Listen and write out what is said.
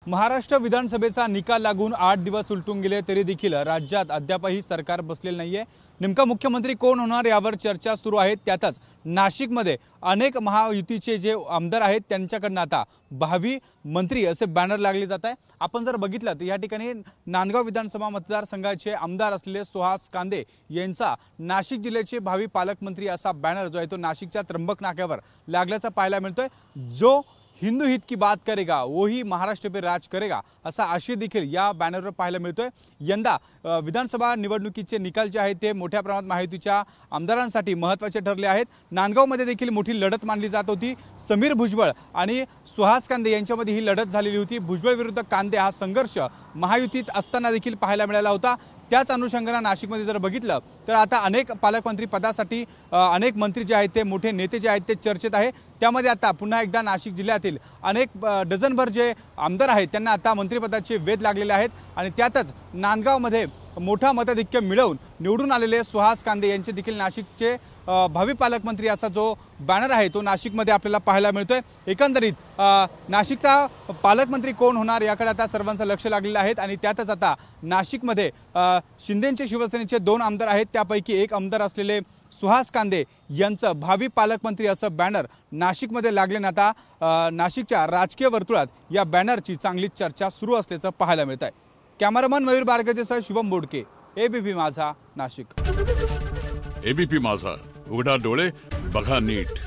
महाराष्ट्र विधानसभेचा निकाल लागून 8 दिवस उलटून गेले तरी देखील राज्यात अद्यापही सरकार बसलेले नाहीये। नेमका मुख्यमंत्री कोण होणार यावर चर्चा सुरू आहे। त्यातच नाशिकमध्ये अनेक महायुतीचे जे आमदार आहेत त्यांच्याकडून आता भावी मंत्री असे बॅनर लागले जात आहे। आपण जर बघितलं तर या ठिकाणी नांदगाव विधानसभा मतदारसंघाचे आमदार असलेले सुहास कांदे यांचा नाशिक जिल्ह्याचे भावी पालकमंत्री असा बॅनर जो आहे तो नाशिकच्या त्र्यंबक नाक्यावर लागल्याचा पाहायला मिळतोय। जो हिंदू हित की बात करेगा वही महाराष्ट्र पे राज करेगा असा आशय देखील या बॅनरवर पाहायला मिळतोय। यंदा विधानसभा निवडणुकीचे निकाल जे आहेत ते मोठ्या प्रमाणात महायुतीच्या आमदारांसाठी महत्त्वाचे ठरले आहेत। नांदगावमध्ये देखील मोठी लढत मानली जात होती। समीर भुजबळ आणि सुहास कांदे यांच्यामध्ये ही लढत झालेली होती। भुजबळ विरुद्ध कांदे हा संघर्ष महायुतीत असताना देखील पाहायला मिळाला होता। त्याच अनुषंगाने नाशिकमध्ये जर बघितलं तर आता अनेक पालकमंत्री पदासाठी अनेक मंत्री जे आहेत ते मोठे नेते जे आहेत ते चर्चेत आहे। त्यामध्ये आता पुन्हा एकदा नाशिक जिल्ह्यातील अनेक डझनभर जे आमदार आहेत त्यांना आता मंत्रिपदाचे वेध लागलेले आहेत आणि त्यातच नांदगावमध्ये मोठा मताधिक्य मिळवून निवडून आलेले सुहास कांदे यांचे देखील नाशिकचे भावी पालकमंत्री असा जो बॅनर आहे तो नाशिकमध्ये आपल्याला पाहायला मिळतोय। एकंदरीत नाशिकचा पालकमंत्री कोण होणार याकडे आता सर्वांचं लक्ष लागलेलं आहे आणि त्यातच आता नाशिकमध्ये शिंदेचे शिवसेनेचे 2 आमदार आहेत त्यापैकी एक आमदार असलेले सुहास कांदे यांचं भावी पालकमंत्री असं बॅनर नाशिकमध्ये लागल्याने आता नाशिकच्या राजकीय वर्तुळात या बॅनरची चांगलीच चर्चा सुरू असल्याचं पाहायला मिळत आहे। कॅमेरामन मयूर बारगजेसह शुभम बोडके, एबीपी माझा, नाशिक। एबीपी माझा, उघडा डोळे बघा नीट।